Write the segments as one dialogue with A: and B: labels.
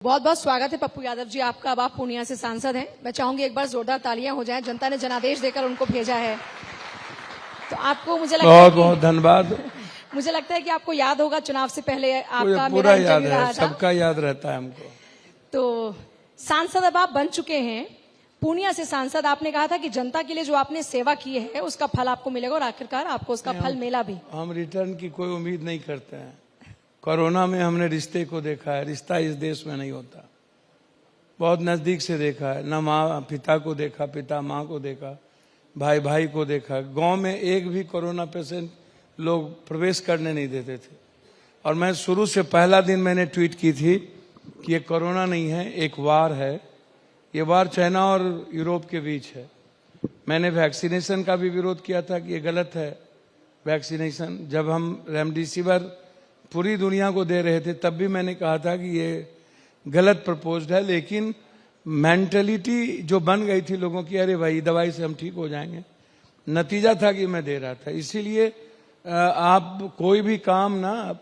A: बहुत बहुत स्वागत है पप्पू यादव जी आपका। अब आप पूर्णिया से सांसद हैं। मैं चाहूंगी एक बार जोरदार तालियां हो जाएं। जनता ने जनादेश देकर उनको भेजा है, तो आपको मुझे लगता है
B: बहुत बहुत धन्यवाद।
A: मुझे लगता है कि आपको याद होगा चुनाव से पहले आपका
B: पूरा
A: मेरा
B: याद
A: इंटरव्यू रहा
B: है,
A: था।
B: सबका याद रहता है हमको।
A: तो सांसद अब आप बन चुके हैं, पूर्णिया से सांसद। आपने कहा था कि जनता के लिए जो आपने सेवा की है उसका फल आपको मिलेगा और आखिरकार आपको उसका फल मिला भी।
B: हम रिटर्न की कोई उम्मीद नहीं करते हैं। कोरोना में हमने रिश्ते को देखा है, रिश्ता इस देश में नहीं होता, बहुत नजदीक से देखा है। न माँ पिता को देखा, पिता माँ को देखा, भाई भाई को देखा। गांव में एक भी कोरोना पेशेंट लोग प्रवेश करने नहीं देते थे। और मैं शुरू से पहला दिन मैंने ट्वीट की थी कि ये कोरोना नहीं है, एक वार है। ये वार चाइना और यूरोप के बीच है। मैंने वैक्सीनेशन का भी विरोध किया था कि ये गलत है वैक्सीनेशन। जब हम रेमडेसिविर पूरी दुनिया को दे रहे थे तब भी मैंने कहा था कि ये गलत प्रपोज्ड है। लेकिन मेंटलिटी जो बन गई थी लोगों की, अरे भाई दवाई से हम ठीक हो जाएंगे, नतीजा था कि मैं दे रहा था। इसीलिए आप कोई भी काम ना,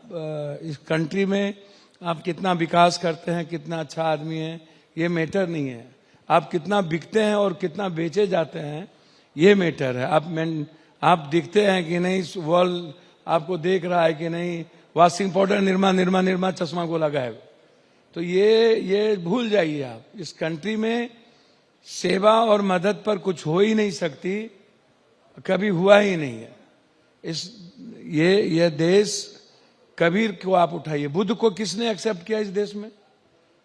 B: इस कंट्री में आप कितना विकास करते हैं, कितना अच्छा आदमी है, ये मैटर नहीं है। आप कितना बिकते हैं और कितना बेचे जाते हैं, ये मैटर है। आप दिखते हैं कि नहीं, वर्ल्ड आपको देख रहा है कि नहीं, वॉशिंग पाउडर निरमा निरमा निरमा चश्मा को लगा है। तो ये भूल जाइए आप। इस कंट्री में सेवा और मदद पर कुछ हो ही नहीं सकती, कभी हुआ ही नहीं है। ये देश, कबीर को आप उठाइए, बुद्ध को किसने एक्सेप्ट किया इस देश में?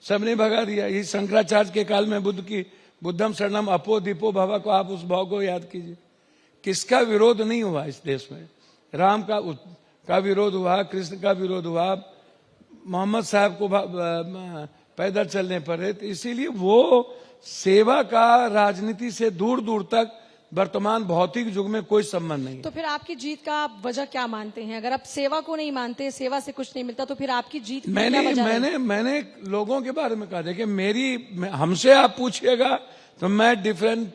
B: सबने भगा दिया। ये शंकराचार्य के काल में बुद्धम शरणम अपो दीपो भवा को आप उस भाव को याद कीजिए। किसका विरोध नहीं हुआ इस देश में? राम का विरोध हुआ, कृष्ण का विरोध हुआ, मोहम्मद साहब को पैदल चलने पड़े। तो इसीलिए वो सेवा का राजनीति से दूर दूर तक वर्तमान भौतिक युग में कोई संबंध नहीं।
A: तो फिर आपकी जीत का आप वजह क्या मानते हैं? अगर आप सेवा को नहीं मानते, सेवा से कुछ नहीं मिलता, तो फिर आपकी जीत की क्या वजह है?
B: मैंने लोगों के बारे में कहा, देखिए हमसे आप पूछिएगा तो मैं डिफरेंट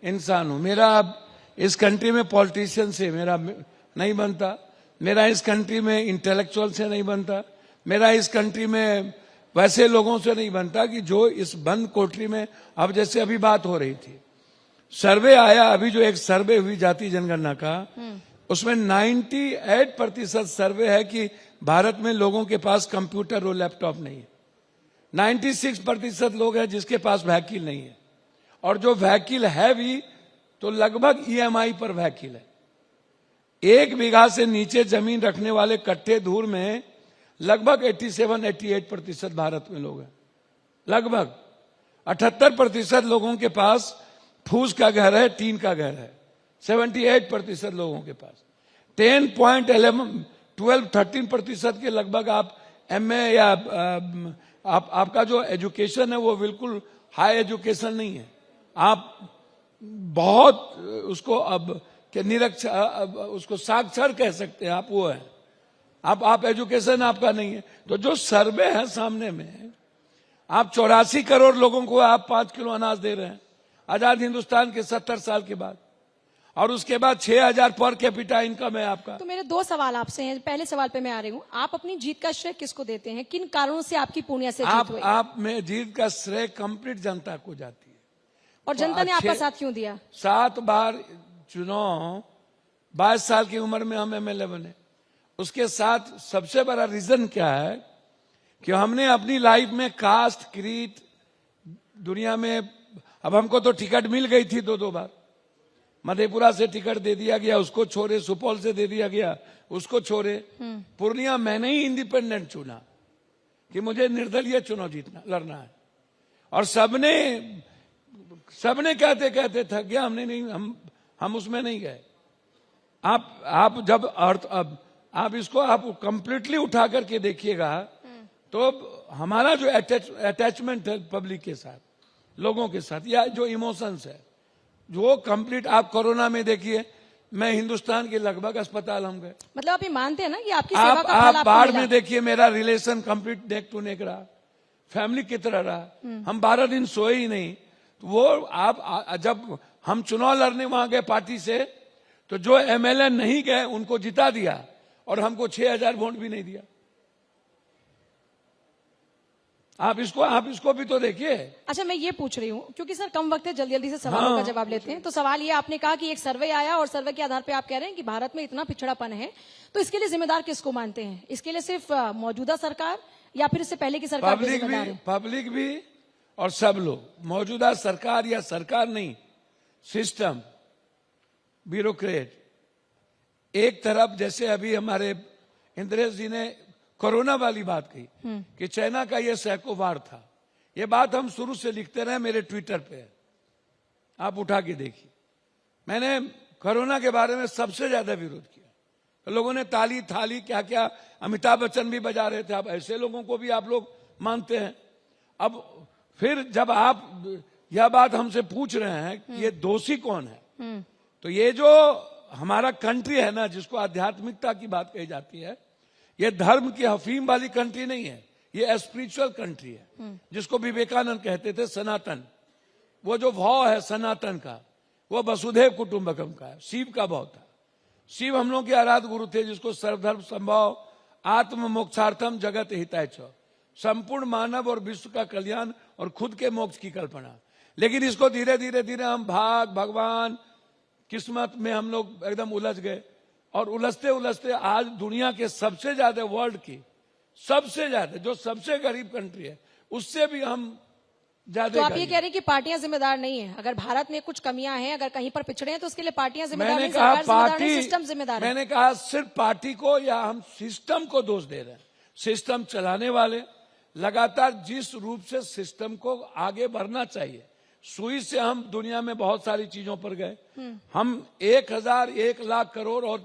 B: इंसान हूं। मेरा इस कंट्री में पॉलिटिशियन से मेरा नहीं बनता, मेरा इस कंट्री में इंटेलेक्चुअल से नहीं बनता, मेरा इस कंट्री में वैसे लोगों से नहीं बनता कि जो इस बंद कोठरी में, अब जैसे अभी बात हो रही थी, सर्वे आया, अभी जो एक सर्वे हुई जाति जनगणना का, उसमें 98% सर्वे है कि भारत में लोगों के पास कंप्यूटर और लैपटॉप नहीं है। 96% लोग हैं जिसके पास व्हीकल नहीं है, और जो व्हीकल है भी तो लगभग EMI पर व्हीकल है। 1 बीघा से नीचे जमीन रखने वाले कट्टे धूर में लगभग 87-88% भारत में लोग हैं। लगभग 78% लोगों के पास फूस का घर है, टीन का घर है। 78% लोगों के पास 13% के लगभग आप MA या आपका जो एजुकेशन है वो बिल्कुल हाई एजुकेशन नहीं है। आप बहुत उसको अब उसको साक्षर कह सकते हैं आप, वो है। आप एजुकेशन आपका नहीं है। तो जो सर्वे है सामने में, आप 84 करोड़ लोगों को आप 5 किलो अनाज दे रहे हैं आजाद हिंदुस्तान के 70 साल के बाद, और उसके बाद 6000 पर कैपिटा इनकम है आपका।
A: तो मेरे 2 सवाल आपसे हैं। पहले सवाल पे मैं आ रही हूँ, आप अपनी जीत का श्रेय किसको देते हैं? किन कारणों से आपकी पूर्णिया से जीत हुई?
B: आप में जीत का श्रेय कंप्लीट जनता को जाती है।
A: और जनता ने आपका साथ क्यों दिया?
B: 7 बार चुनाव, 22 साल की उम्र में हम MLA बने। उसके साथ सबसे बड़ा रीजन क्या है कि हमने अपनी लाइफ में कास्ट क्रीड, दुनिया में, अब हमको तो टिकट मिल गई थी 2 बार। मधेपुरा से टिकट दे दिया गया, उसको छोड़े, सुपौल से दे दिया गया, उसको छोड़े। पूर्णिया मैंने ही इंडिपेंडेंट चुना कि मुझे निर्दलीय चुनाव लड़ना है। और सबने कहते कहते थक गया, हमने नहीं, हम उसमें नहीं गए। आप जब अब आप इसको आप कंप्लीटली उठा करके देखिएगा तो हमारा जो अटैचमेंट है पब्लिक के साथ, लोगों के साथ, या जो इमोशंस है, जो कंप्लीट, आप कोरोना में देखिए, मैं हिंदुस्तान के लगभग अस्पताल हम गए।
A: मतलब आप ये मानते हैं ना कि आपकी सेवा का फल आपको
B: बाढ़
A: मिला?
B: में देखिए, मेरा relation complete neck to neck रहा, फैमिली की तरह रहा। हम 12 दिन सोए ही नहीं। तो वो आप जब हम चुनाव लड़ने वहां गए पार्टी से, तो जो MLA नहीं गए उनको जिता दिया और हमको 6000 वोट भी नहीं दिया। आप इसको भी तो देखिए।
A: अच्छा, मैं ये पूछ रही हूँ क्योंकि सर कम वक्त है, जल्दी जल्दी से सवालों का जवाब लेते हैं। तो सवाल ये, आपने कहा कि एक सर्वे आया और सर्वे के आधार पे आप कह रहे हैं कि भारत में इतना पिछड़ापन है, तो इसके लिए जिम्मेदार किसको मानते हैं? इसके लिए सिर्फ मौजूदा सरकार या फिर इससे पहले की सरकार भी जिम्मेदार है?
B: पब्लिक भी और सब लोग, मौजूदा सरकार या सरकार नहीं, सिस्टम, ब्यूरोक्रेट। एक तरफ जैसे अभी हमारे इंद्रेश जी ने कोरोना वाली बात कही कि चाइना का ये सैकोवार था, ये बात हम शुरू से लिखते रहे, मेरे ट्विटर पे आप उठा के देखिए। मैंने कोरोना के बारे में सबसे ज्यादा विरोध किया, तो लोगों ने ताली थाली क्या क्या, अमिताभ बच्चन भी बजा रहे थे। अब ऐसे लोगों को भी आप लोग मानते हैं। अब फिर जब आप यह बात हमसे पूछ रहे हैं कि ये दोषी कौन है, तो ये जो हमारा कंट्री है ना, जिसको आध्यात्मिकता की बात कही जाती है, ये धर्म की अफीम वाली कंट्री नहीं है, ये स्पिरिचुअल कंट्री है, जिसको विवेकानंद कहते थे सनातन। वो जो भाव है सनातन का, वो वसुधैव कुटुंबकम का है, शिव का भाव था। शिव हम लोग के आराध्य गुरु थे, जिसको सर्वधर्म संभव आत्म मोक्षार्थम जगत हिताय च, संपूर्ण मानव और विश्व का कल्याण और खुद के मोक्ष की कल्पना। लेकिन इसको धीरे धीरे धीरे हम भाग, भगवान, किस्मत में हम लोग एकदम उलझ गए, और उलझते उलझते आज दुनिया के सबसे ज्यादा, वर्ल्ड की सबसे ज्यादा, जो सबसे गरीब कंट्री है, उससे भी हम ज्यादा।
A: तो आप ये कह रहे हैं कि पार्टियां जिम्मेदार नहीं है? अगर भारत में कुछ कमियां हैं, अगर कहीं पर पिछड़े हैं, तो उसके लिए पार्टियां जिम्मेदार नहीं, सरकार जिम्मेदार नहीं, सिस्टम जिम्मेदार है।
B: मैंने कहा सिर्फ पार्टी को या हम सिस्टम को दोष दे रहे हैं। सिस्टम चलाने वाले लगातार जिस रूप से सिस्टम को आगे बढ़ना चाहिए, सुई से हम दुनिया में बहुत सारी चीजों पर गए। हम 1 लाख करोड़ और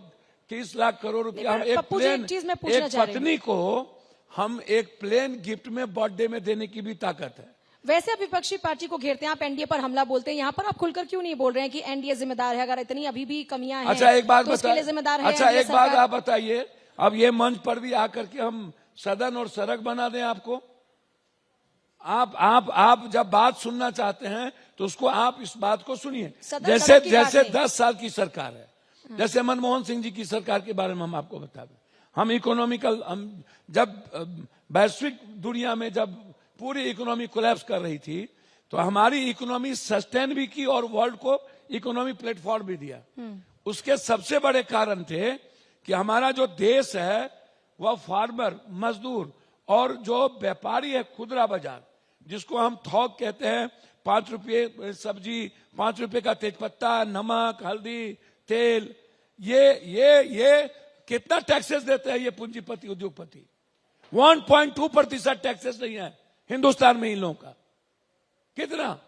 B: 30 लाख करोड़ रुपया, हम एक प्लेन, एक पत्नी को हम एक प्लेन गिफ्ट में बर्थडे में देने की भी ताकत है।
A: वैसे आप विपक्षी पार्टी को घेरते हैं, आप एनडीए पर हमला बोलते हैं, यहाँ पर आप खुलकर क्यों नहीं बोल रहे हैं कि एनडीए जिम्मेदार है? अगर इतनी अभी भी कमियां हैं,
B: अच्छा एक बात
A: तो उसके लिए जिम्मेदार है?
B: अच्छा एक बात आप बताइए, अब ये मंच पर भी आकर के हम सदन और सड़क बना दें आपको? आप जब बात सुनना चाहते हैं तो उसको आप इस बात को सुनिए। जैसे 10 साल की सरकार है, जैसे मनमोहन सिंह जी की सरकार के बारे में हम आपको बता दें। हम इकोनॉमिकल, जब वैश्विक दुनिया में जब पूरी इकोनॉमी कोलैप्स कर रही थी, तो हमारी इकोनॉमी सस्टेन भी की और वर्ल्ड को इकोनॉमी प्लेटफॉर्म भी दिया। उसके सबसे बड़े कारण थे कि हमारा जो देश है वह फार्मर, मजदूर और जो व्यापारी है, खुदरा बाजार, जिसको हम थोक कहते हैं, 5 रुपये सब्जी, 5 रुपये का तेजपत्ता, नमक, हल्दी, तेल, ये कितना टैक्सेस देते हैं ये पूंजीपति, उद्योगपति? 1.2% टैक्सेस नहीं है हिंदुस्तान में इन लोगों का। कितना?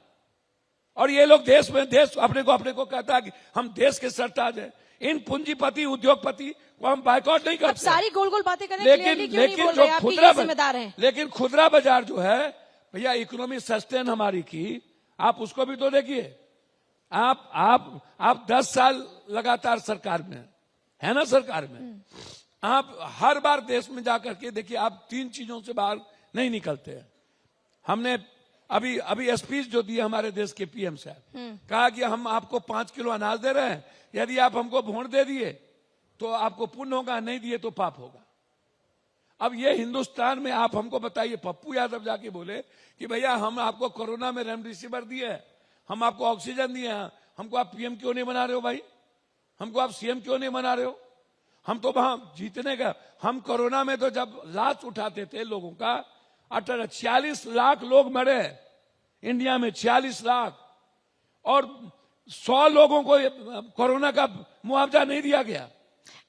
B: और ये लोग देश अपने को कहता है कि हम देश के सरताज हैं। इन पूंजीपति, उद्योगपति को हम बायकॉट नहीं करते।
A: सारी गोल गोल बातें करें,
B: लेकिन जो खुदरा बाजार जो है भैया, इकोनॉमी सस्टेन हमारी की, आप उसको भी तो देखिए। आप 10 साल लगातार सरकार में है ना, सरकार में आप हर बार देश में जाकर के देखिए, आप 3 चीजों से बाहर नहीं निकलते हैं। हमने अभी स्पीच जो दी हमारे देश के पीएम साहब, कहा कि हम आपको 5 किलो अनाज दे रहे हैं, यदि आप हमको वोट दे दिए तो आपको पुण्य होगा, नहीं दिए तो पाप होगा। अब ये हिंदुस्तान में आप हमको बताइए, पप्पू यादव जाके बोले कि भैया हम आपको कोरोना में रेमडेसिविर दिए, हम आपको ऑक्सीजन दिए हैं, हमको आप पीएम क्यों नहीं बना रहे हो भाई? हमको आप सीएम क्यों नहीं बना रहे हो? हम तो वहां जीतने का, हम कोरोना में तो जब लाश उठाते थे लोगों का, 46 लाख लोग मरे इंडिया में, 46 लाख, और 100 लोगों को कोरोना का मुआवजा नहीं दिया गया।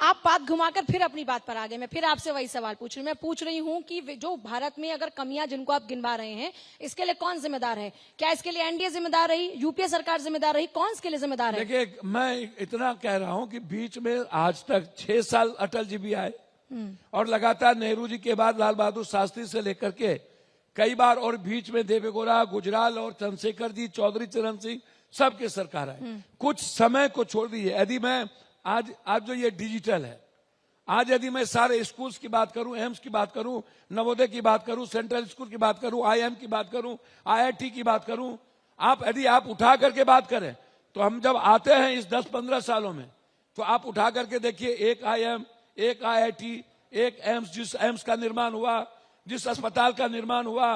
A: आप बात घुमाकर फिर अपनी बात पर आ गए। मैं फिर आपसे वही सवाल पूछ रही हूँ। मैं पूछ रही हूँ कि जो भारत में अगर कमियां जिनको आप गिनवा रहे हैं, इसके लिए कौन जिम्मेदार है? क्या इसके लिए एनडीए जिम्मेदार रही, यूपीए सरकार जिम्मेदार रही, कौन इसके लिए जिम्मेदार है?
B: देखिए, मैं इतना कह रहा हूँ कि बीच में आज तक 6 साल अटल जी भी आए, और लगातार नेहरू जी के बाद लाल बहादुर शास्त्री से लेकर के कई बार, और बीच में देवेगौड़ा, गुजराल और चंद्रशेखर जी, चौधरी चरण सिंह, सबके सरकार आए। कुछ समय को छोड़ दीजिए। यदि मैं आज जो ये डिजिटल है, आज यदि मैं सारे स्कूल्स की बात करूं, एम्स की बात करूं, नवोदय की बात करूं, सेंट्रल स्कूल की बात करूं, आईएम की बात करूं, आईआईटी की बात करूं, यदि आप उठा करके बात करें, तो हम जब आते हैं इस 10-15 सालों में, तो आप उठा करके देखिए, एक आईएम, एक आईआईटी, एक एम्स, जिस एम्स का निर्माण हुआ, जिस अस्पताल का निर्माण हुआ,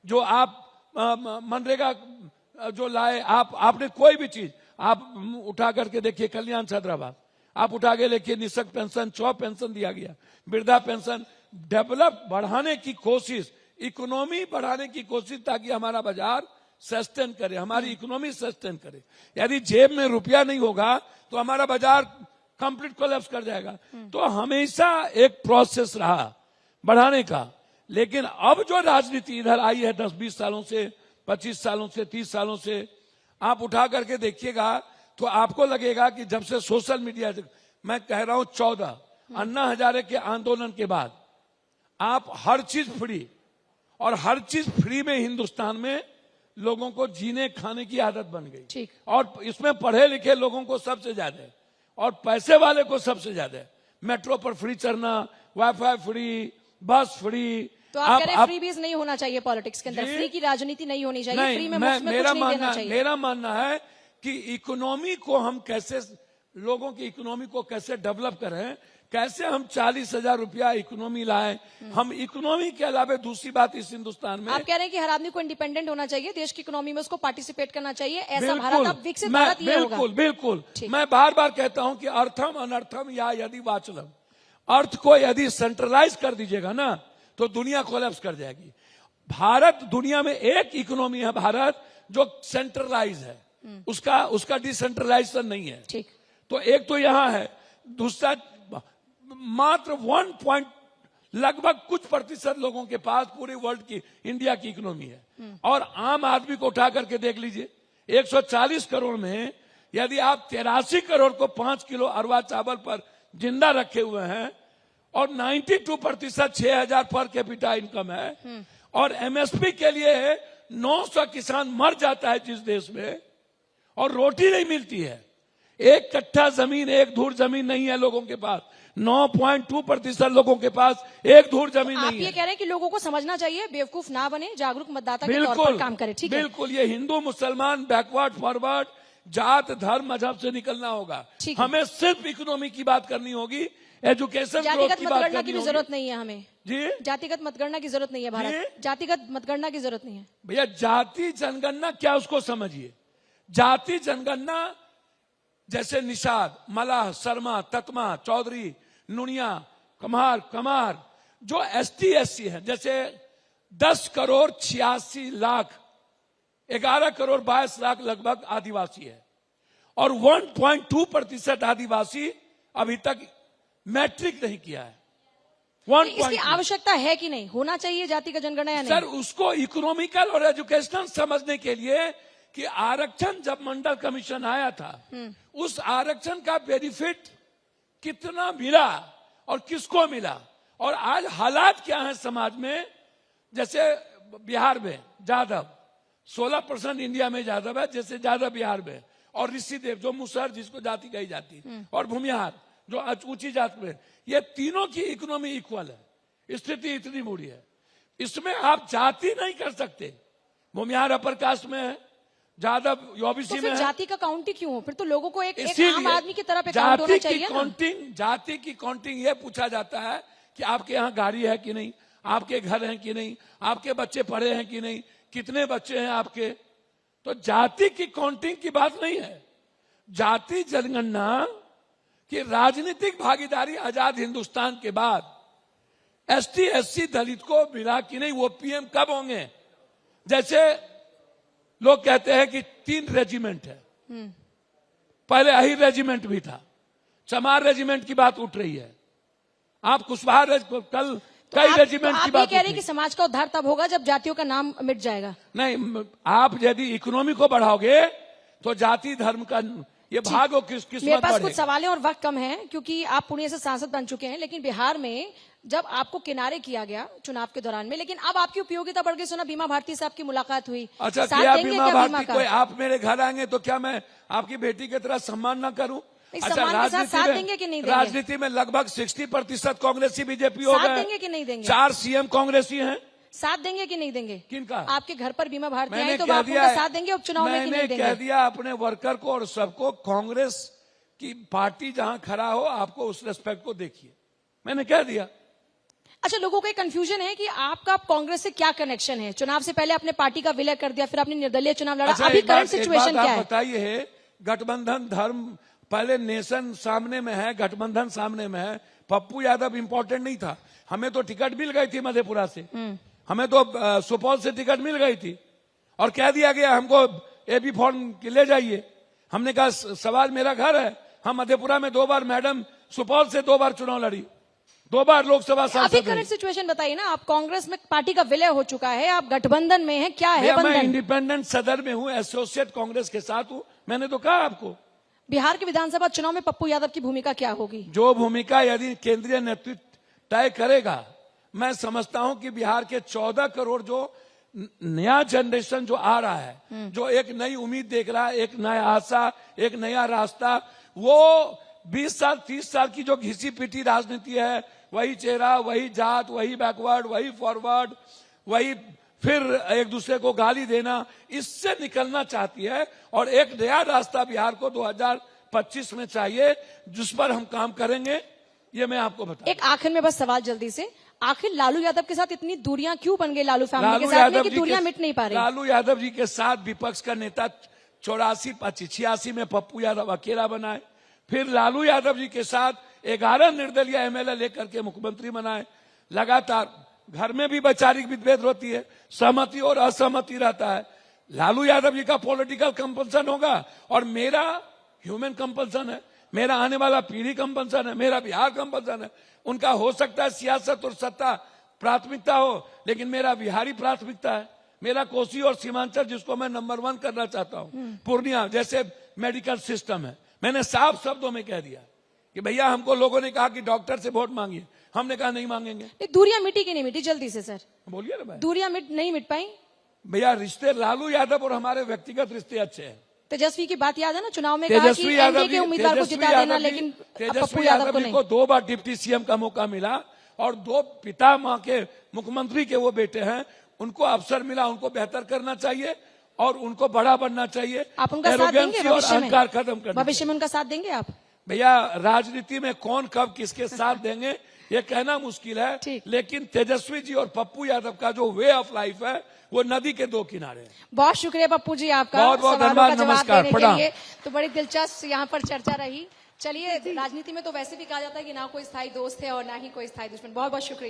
C: जो आप मनरेगा जो लाए, आपने कोई भी चीज आप उठा करके देखिए, कल्याण हैदराबाद आप उठा के देखिए, निःशक्त पेंशन, 100 पेंशन दिया गया, वृद्धा पेंशन, डेवलप बढ़ाने की कोशिश, इकोनॉमी बढ़ाने की कोशिश, ताकि हमारा बाजार सस्टेन करे, हमारी इकोनॉमी सस्टेन करे। यदि जेब में रुपया नहीं होगा तो हमारा बाजार कंप्लीट कोलैप्स कर जाएगा। तो हमेशा एक प्रोसेस रहा बढ़ाने का, लेकिन अब जो राजनीति इधर आई है 10-20 सालों से, 25 सालों से, 30 सालों से, आप उठा करके देखिएगा तो आपको लगेगा कि जब से सोशल मीडिया, मैं कह रहा हूं 14 अन्ना हजारे के आंदोलन के बाद, आप हर चीज फ्री, और हर चीज फ्री में हिंदुस्तान में लोगों को जीने खाने की आदत बन गई।
A: ठीक।
C: और इसमें पढ़े लिखे लोगों को सबसे ज्यादा है, और पैसे वाले को सबसे ज्यादा है। मेट्रो पर फ्री चढ़ना, वाईफाई फ्री, बस फ्री।
A: तो आप कह रहे हैं फ्री बीज नहीं होना चाहिए पॉलिटिक्स के अंदर, फ्री की राजनीति नहीं होनी चाहिए, फ्री में मुफ्त में कुछ नहीं देना चाहिए।
C: मेरा मानना है कि इकोनॉमी को हम कैसे, लोगों की इकोनॉमी को कैसे डेवलप करें, कैसे हम 40,000 रुपया इकोनॉमी लाएं। हम इकोनॉमी के अलावा दूसरी बात इस हिंदुस्तान में,
A: आप कह रहे हैं कि हर आदमी को इंडिपेंडेंट होना चाहिए, देश की इकोनॉमी में उसको पार्टिसिपेट करना चाहिए, ऐसा भारत अब विकसित भारत ये होगा।
C: बिल्कुल बिल्कुल। मैं बार बार कहता हूं कि अर्थम अनर्थम या यदि वाचलम, अर्थ को यदि सेंट्रलाइज कर दीजिएगा ना तो दुनिया कोलैप्स कर जाएगी। भारत दुनिया में एक इकोनॉमी है भारत जो सेंट्रलाइज है, उसका डिसेंट्रलाइजेशन नहीं है।
A: ठीक।
C: तो एक तो यहां है, दूसरा मात्र 1 लगभग कुछ प्रतिशत लोगों के पास पूरे वर्ल्ड की, इंडिया की इकोनॉमी है। और आम आदमी को उठा करके देख लीजिए, 140 करोड़ में यदि आप 83 करोड़ को 5 किलो अरवा चावल पर जिंदा रखे हुए हैं, और 92% 6,000 पर कैपिटा इनकम है, और एमएसपी के लिए 900 किसान मर जाता है जिस देश में, और रोटी नहीं मिलती है। एक कट्ठा जमीन, एक धूर जमीन नहीं है लोगों के पास। 9.2% लोगों के पास एक धूर जमीन नहीं है।
A: आप ये कह रहे हैं कि लोगों को समझना चाहिए, बेवकूफ ना बने, जागरूक मतदाता के तौर पर काम करें। ठीक है,
C: बिल्कुल। ये हिंदू मुसलमान, बैकवर्ड फॉरवर्ड, जात धर्म मजहब से निकलना होगा। हमें सिर्फ इकोनॉमी की बात करनी होगी, एजुकेशन
A: जातिगत मतगणना की भी जरूरत नहीं है हमें
C: जी,
A: जातिगत मतगणना की जरूरत नहीं है भारत, जातिगत मतगणना की जरूरत नहीं है
C: भैया। जाति जनगणना क्या, उसको समझिए। जाति जनगणना जैसे निषाद, मलाह, शर्मा, ततमा, चौधरी, नुनिया, कमार जो एसटी एससी है, जैसे 10 करोड़ 86 लाख, 11 करोड़ 22 लाख लगभग आदिवासी है, और 1.2% आदिवासी अभी तक मैट्रिक नहीं किया है।
A: इसकी आवश्यकता है कि नहीं, होना चाहिए जाति का जनगणना या नहीं?
C: सर, उसको इकोनॉमिकल और एजुकेशनल समझने के लिए कि आरक्षण जब मंडल कमीशन आया था, उस आरक्षण का बेनिफिट कितना मिला और किसको मिला, और आज हालात क्या है समाज में। जैसे बिहार में जादव 16% इंडिया में जादव है, जैसे जादव बिहार में, और ऋषिदेव जो मुसहर जिसको जाति कही जाती, और भूमिहार जो ऊंची जात में, ये तीनों की इकोनॉमी इक्वल है। स्थिति इतनी बुरी है, इसमें आप जाति नहीं कर सकते। भूमिहार अपर कास्ट में है, जादव ओबीसी में है।
A: जाति का काउंटिंग क्यों हो? फिर तो लोगों को एक आम आदमी की तरह काउंट होना चाहिए ना।
C: जाति की काउंटिंग ये पूछा जाता है कि आपके यहाँ गाड़ी है कि नहीं, आपके घर हैं कि नहीं, आपके बच्चे पढ़े हैं कि नहीं, कितने बच्चे हैं आपके। तो जाति की काउंटिंग की बात नहीं है। जाति जनगणना की राजनीतिक भागीदारी आजाद हिंदुस्तान के बाद एसटी एससी दलित को मिला कि नहीं, वो पीएम कब होंगे। जैसे लोग कहते हैं कि 3 रेजिमेंट है, पहले अहिर रेजिमेंट भी था, चमार रेजिमेंट की बात उठ रही है, आप कुशवाहा कल कई रेजिमेंट की बात
A: कह रहे हैं कि समाज का उद्धार तब होगा जब जातियों का नाम मिट जाएगा।
C: नहीं, आप यदि इकोनॉमी को बढ़ाओगे तो जाति धर्म का ये भाग और किस्मत
A: मेरे पास कुछ सवाल है और वक्त कम है, क्योंकि आप पुणे से सांसद बन चुके हैं, लेकिन बिहार में जब आपको किनारे किया गया चुनाव के दौरान में, लेकिन अब आपकी उपयोगिता बढ़ गई। सुना बीमा भारती से आपकी मुलाकात हुई।
C: अच्छा, क्या बीमा भारती कोई, आप मेरे घर आएंगे तो क्या मैं आपकी बेटी की तरह सम्मान न करूं?
A: अच्छा, साथ देंगे कि नहीं देंगे?
C: राजनीति में लगभग 60% कांग्रेसी बीजेपी हो गए,
A: देंगे कि नहीं देंगे?
C: 4 सीएम कांग्रेसी हैं।
A: साथ देंगे कि नहीं देंगे?
C: किनका?
A: आपके घर पर बीमा भारती आई तो आप उनका साथ देंगे उपचुनाव में कि नहीं देंगे?
C: मैंने कह दिया अपने वर्कर को और सबको, कांग्रेस की पार्टी जहां खड़ा हो आपको उस रेस्पेक्ट को देखिए, मैंने कह दिया।
A: अच्छा, लोगों को एक कंफ्यूजन है कि आपका कांग्रेस से क्या कनेक्शन है? चुनाव से पहले अपने पार्टी का विलय कर दिया, फिर आपने निर्दलीय चुनाव लड़ा,
C: अच्छा,
A: अभी
C: एक बात-
A: करंट
C: एक
A: सिचुएशन
C: बात
A: क्या
C: आप
A: है?
C: बताइए है, गठबंधन धर्म पहले नेशन सामने में है, गठबंधन सामने में है। पप्पू यादव इंपॉर्टेंट नहीं था, हमें तो टिकट मिल गई थी मधेपुरा से, हमें तो सुपौल से टिकट मिल गई थी और कह दिया गया हमको एबी फॉर्म ले जाइए। हमने कहा सवाल मेरा घर है, हम मधेपुरा में 2 बार, मैडम सुपौल से 2 बार चुनाव लड़ी, 2 बार लोकसभा
A: अभी
C: सांसद
A: करंट
C: रही।
A: सिचुएशन बताइए ना, आप कांग्रेस में पार्टी का विलय हो चुका है, आप गठबंधन में हैं, क्या है
C: मैं
A: बंधन?
C: इंडिपेंडेंट सदर में हूं, एसोसिएट कांग्रेस के साथ हूं, मैंने तो कहा आपको।
A: बिहार के विधानसभा चुनाव में पप्पू यादव की भूमिका क्या होगी?
C: जो भूमिका यदि केंद्रीय नेतृत्व तय करेगा, मैं समझता हूं कि बिहार के 14 करोड़ जो नया जनरेशन जो आ रहा है, जो एक नई उम्मीद देख रहा है, एक नया आशा, एक नया रास्ता, वो 20 साल 30 साल की जो घिसी पिटी राजनीति है, वही चेहरा, वही जात, वही बैकवर्ड, वही फॉरवर्ड, वही फिर एक दूसरे को गाली देना, इससे निकलना चाहती है और एक नया रास्ता बिहार को 2025 में चाहिए, जिस पर हम काम करेंगे, ये मैं आपको बता।
A: एक आखिर में बस सवाल जल्दी से, आखिर लालू यादव के साथ इतनी दूरियां क्यों बन गई लालू फैमिली के साथ में कि दूरियां मिट नहीं पा रही?
C: लालू यादव जी के साथ विपक्ष का नेता 84-85 में पप्पू यादव अकेला बनाए, फिर लालू यादव जी के साथ 11 निर्दलीय एमएलए लेकर के मुख्यमंत्री बनाए। लगातार घर में भी वैचारिक विभेद होती है, सहमति और असहमति रहता है। लालू यादव जी का पॉलिटिकल कंपल्सन होगा और मेरा ह्यूमन कंपल्सन है, मेरा आने वाला पीढ़ी कंपल्सन है, मेरा बिहार कंपल्सन है। उनका हो सकता है सियासत और सत्ता प्राथमिकता हो, लेकिन मेरा बिहारी प्राथमिकता है। मेरा कोसी और सीमांचल, जिसको मैं नंबर 1 करना चाहता हूं, पूर्णिया जैसे मेडिकल सिस्टम है, मैंने साफ शब्दों में कह दिया कि भैया हमको लोगों ने कहा कि डॉक्टर से वोट मांगिए, हमने कहा नहीं मांगेंगे।
A: दूरियां मिटी कि नहीं मिटी? जल्दी से सर
C: बोलिए ना भाई।
A: दूरियां नहीं मिट पाई?
C: भैया रिश्ते लालू यादव और हमारे व्यक्तिगत रिश्ते अच्छे हैं।
A: तेजस्वी की बात याद है ना, चुनाव में कहा कि एनडीए के उम्मीदवार को जिता देना, लेकिन पप्पू यादव को
C: जी
A: नहीं।
C: को 2 बार डिप्टी सीएम का मौका मिला और 2 पिता मां के मुख्यमंत्री के वो बेटे हैं, उनको अवसर मिला, उनको बेहतर करना चाहिए और उनको बड़ा बनना चाहिए।
A: आप उनका साथ देंगे
C: एरोगेंसी और
A: भविष्य में?
C: अहंकार खत्म करना
A: भविष्य में उनका साथ देंगे आप?
C: भैया राजनीति में कौन कब किसके साथ देंगे ये कहना मुश्किल है,
A: ठीक।
C: लेकिन तेजस्वी जी और पप्पू यादव का जो वे ऑफ लाइफ है वो नदी के 2 किनारे है।
A: बहुत शुक्रिया पप्पू जी आपका
C: बहुत बहुत
A: सवालों
C: धन्यवाद,
A: का जवाब
C: नमस्कार,
A: देने के
C: प्रणाम।
A: लिए। तो बड़ी दिलचस्प यहाँ पर चर्चा रही। चलिए, राजनीति में तो वैसे भी कहा जाता है कि ना कोई स्थायी दोस्त है और ना ही कोई स्थायी दुश्मन। बहुत बहुत शुक्रिया।